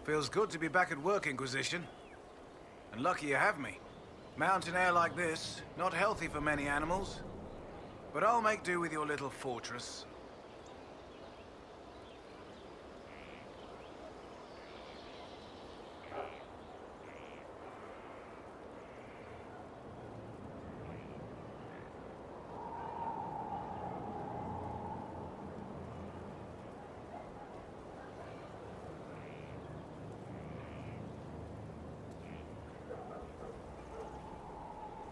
Feels good to be back at work, Inquisition. And lucky you have me. Mountain air like this, not healthy for many animals. But I'll make do with your little fortress.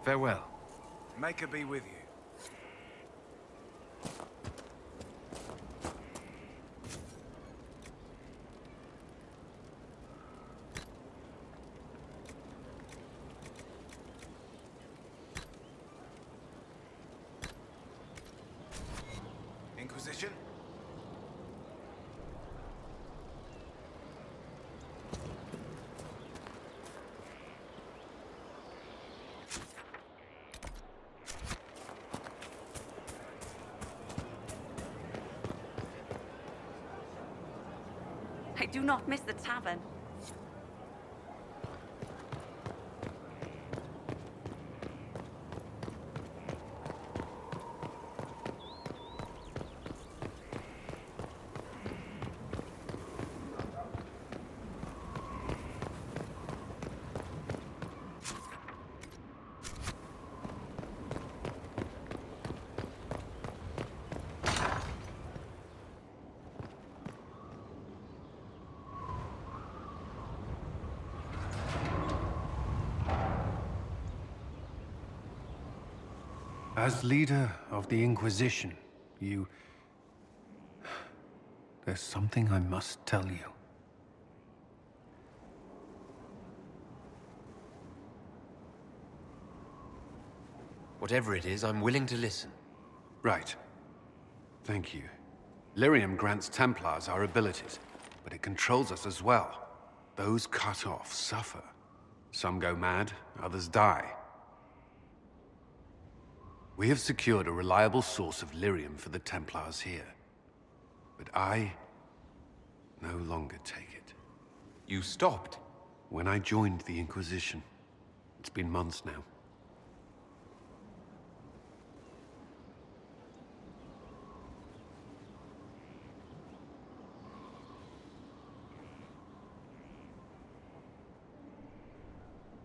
Farewell. Make her be with you. Inquisition? I do not miss the tavern. As leader of the Inquisition, there's something I must tell you. Whatever it is, I'm willing to listen. Right. Thank you. Lyrium grants Templars our abilities, but it controls us as well. Those cut off suffer. Some go mad, others die. We have secured a reliable source of lyrium for the Templars here. But I no longer take it. You stopped? When I joined the Inquisition. It's been months now.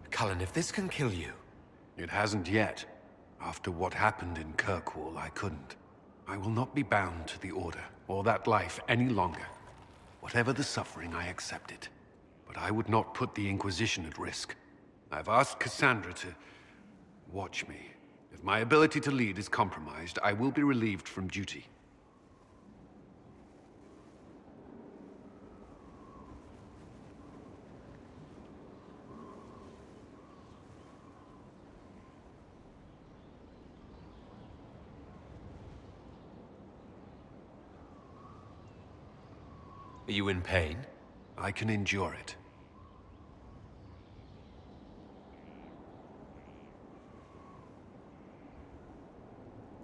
Cullen, if this can kill you... It hasn't yet. After what happened in Kirkwall, I couldn't. I will not be bound to the Order, or that life any longer. Whatever the suffering, I accept it. But I would not put the Inquisition at risk. I've asked Cassandra to watch me. If my ability to lead is compromised, I will be relieved from duty. Are you in pain? I can endure it.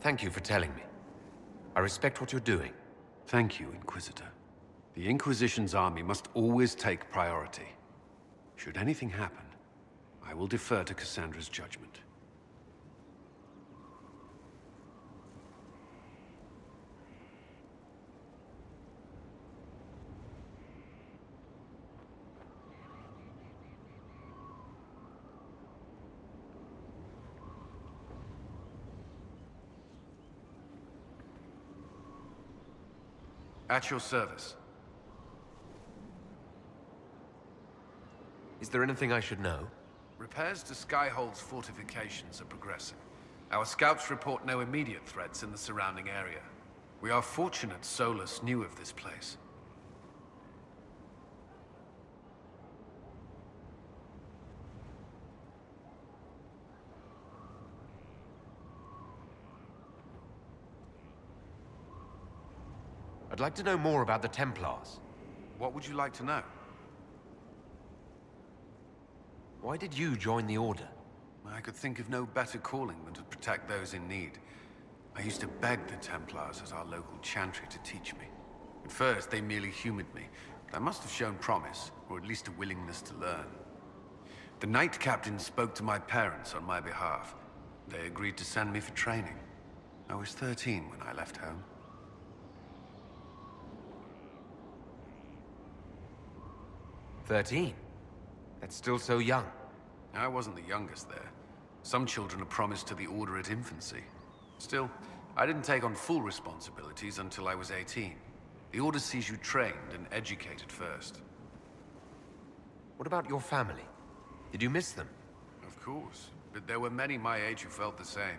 Thank you for telling me. I respect what you're doing. Thank you, Inquisitor. The Inquisition's army must always take priority. Should anything happen, I will defer to Cassandra's judgment. At your service. Is there anything I should know? Repairs to Skyhold's fortifications are progressing. Our scouts report no immediate threats in the surrounding area. We are fortunate Solus knew of this place. I'd like to know more about the Templars. What would you like to know? Why did you join the Order? I could think of no better calling than to protect those in need. I used to beg the Templars as our local chantry to teach me. At first, they merely humored me, I must have shown promise, or at least a willingness to learn. The Knight Captain spoke to my parents on my behalf. They agreed to send me for training. I was 13 when I left home. 13? That's still so young. I wasn't the youngest there. Some children are promised to the Order at infancy. Still, I didn't take on full responsibilities until I was 18. The Order sees you trained and educated first. What about your family? Did you miss them? Of course, but there were many my age who felt the same.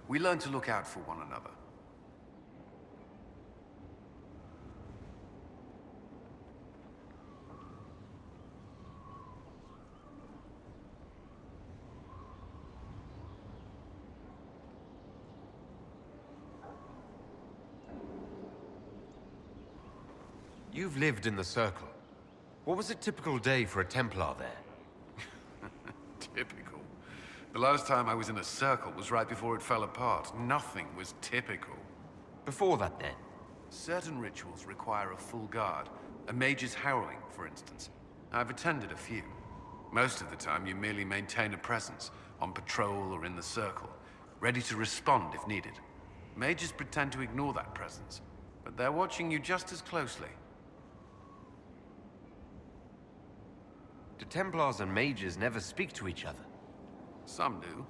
We learned to look out for one another. You've lived in the Circle. What was a typical day for a Templar there? Typical. The last time I was in a circle was right before it fell apart. Nothing was typical. Before that, then? Certain rituals require a full guard. A mage's harrowing, for instance. I've attended a few. Most of the time, you merely maintain a presence, on patrol or in the circle, ready to respond if needed. Mages pretend to ignore that presence, but they're watching you just as closely. Do Templars and mages never speak to each other? Some do,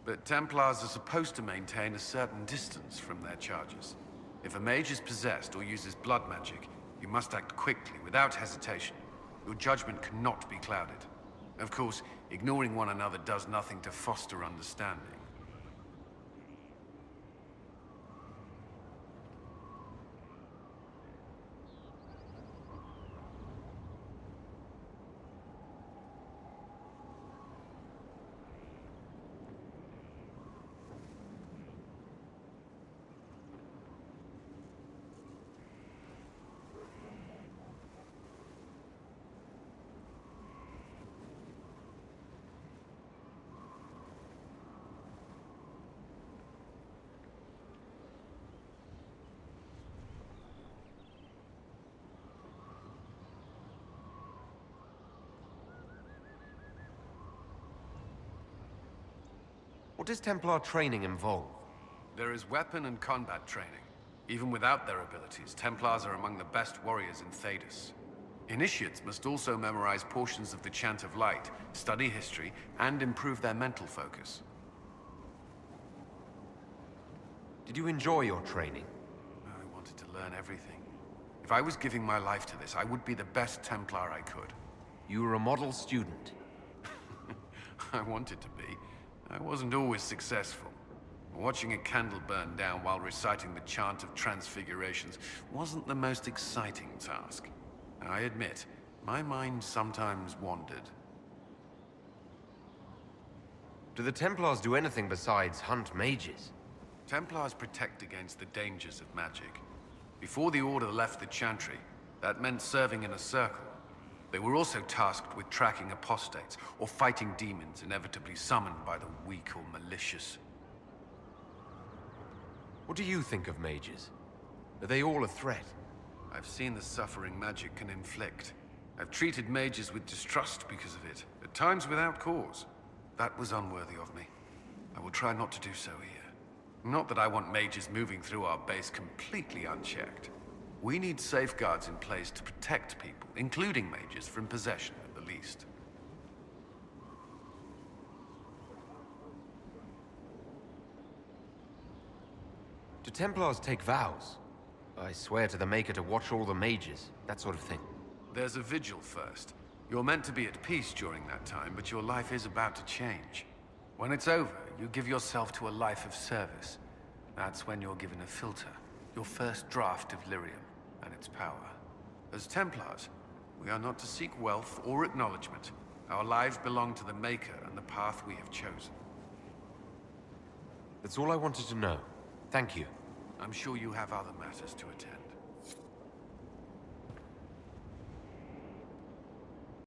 but Templars are supposed to maintain a certain distance from their charges. If a mage is possessed or uses blood magic, you must act quickly, without hesitation. Your judgment cannot be clouded. Of course, ignoring one another does nothing to foster understanding. What does Templar training involve? There is weapon and combat training. Even without their abilities, Templars are among the best warriors in Thedas. Initiates must also memorize portions of the Chant of Light, study history, and improve their mental focus. Did you enjoy your training? I wanted to learn everything. If I was giving my life to this, I would be the best Templar I could. You were a model student. I wanted to be. I wasn't always successful. Watching a candle burn down while reciting the Chant of Transfigurations wasn't the most exciting task. I admit, my mind sometimes wandered. Do the Templars do anything besides hunt mages? Templars protect against the dangers of magic. Before the Order left the Chantry, that meant serving in a circle. They were also tasked with tracking apostates, or fighting demons inevitably summoned by the weak or malicious. What do you think of mages? Are they all a threat? I've seen the suffering magic can inflict. I've treated mages with distrust because of it, at times without cause. That was unworthy of me. I will try not to do so here. Not that I want mages moving through our base completely unchecked. We need safeguards in place to protect people, including mages, from possession at the least. Do Templars take vows? I swear to the Maker to watch all the mages, that sort of thing. There's a vigil first. You're meant to be at peace during that time, but your life is about to change. When it's over, you give yourself to a life of service. That's when you're given a filter, your first draft of lyrium and its power. As Templars, we are not to seek wealth or acknowledgement. Our lives belong to the Maker and the path we have chosen. That's all I wanted to know. Thank you. I'm sure you have other matters to attend.